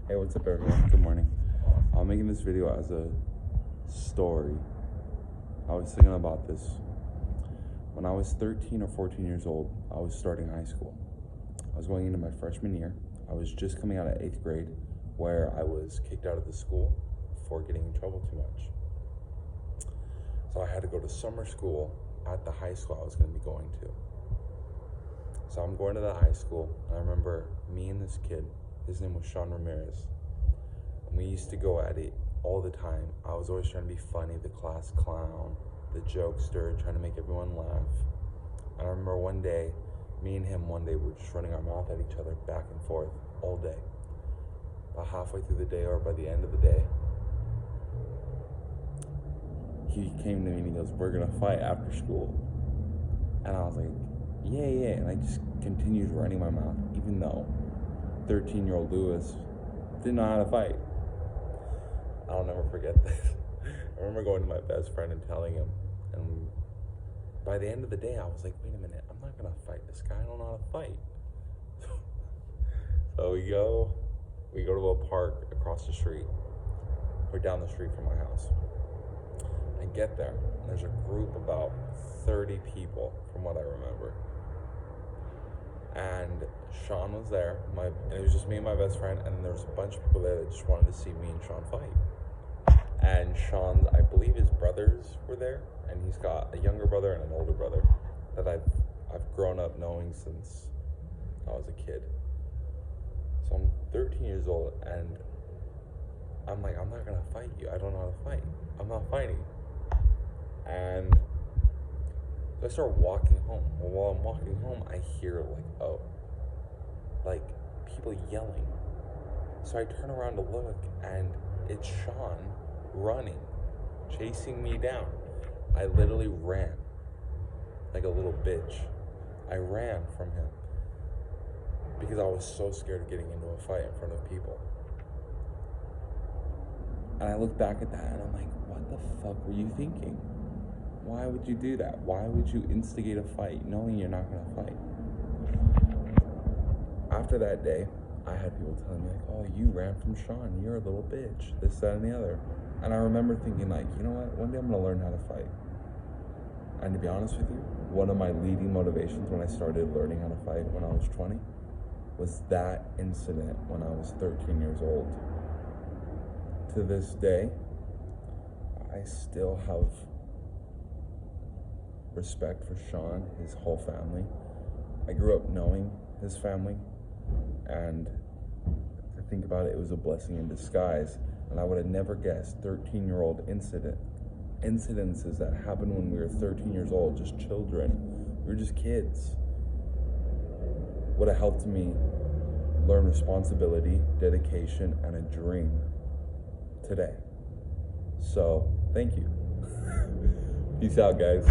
Hey, what's up everyone? Good morning. I'm making this video as a story. I was thinking about this. When I was 13 or 14 years old, I was starting high school. I was going into my freshman year. I was just coming out of 8th grade, where I was kicked out of the school for getting in trouble too much. So I had to go to summer school at the high school I was going to be going to. So I'm going to the high school, and I remember me and this kid, his name was Sean Ramirez, and we used to go at it all the time. I was always trying to be funny, the class clown, the jokester, trying to make everyone laugh. And I remember one day, me and him were just running our mouth at each other back and forth all day. About halfway through the day, or by the end of the day, he came to me and he goes, "We're gonna fight after school." And I was like, yeah. And I just continued running my mouth, even though 13-year-old Lewis didn't know how to fight. I'll never forget this. I remember going to my best friend and telling him, and by the end of the day, I was like, wait a minute, I'm not gonna fight this guy, I don't know how to fight. So we go to a park across the street, or down the street from my house. I get there, and there's a group about 30 people, from what I remember. And Sean was there, and it was just me and my best friend, and there was a bunch of people there that just wanted to see me and Sean fight. And Sean's, I believe his brothers were there, and he's got a younger brother and an older brother that I've grown up knowing since I was a kid. So I'm 13 years old, and I'm like, I'm not gonna fight you. I don't know how to fight. I'm not fighting. And so I start walking home. Well, while I'm walking home, I hear people yelling. So I turn around to look, and it's Sean running, chasing me down. I literally ran like a little bitch. I ran from him because I was so scared of getting into a fight in front of people. And I look back at that and I'm like, what the fuck were you thinking? Why would you do that? Why would you instigate a fight knowing you're not gonna fight? After that day, I had people telling me like, oh, you ran from Sean, you're a little bitch, this, that, and the other. And I remember thinking like, you know what, one day I'm gonna learn how to fight. And to be honest with you, one of my leading motivations when I started learning how to fight when I was 20 was that incident when I was 13 years old. To this day, I still have respect for Sean, his whole family. I grew up knowing his family, and to think about it, it was a blessing in disguise. And I would have never guessed 13-year-old incidences that happened when we were 13 years old, just children. We were just kids. Would have helped me learn responsibility, dedication, and a dream today. So, thank you. Peace out, guys.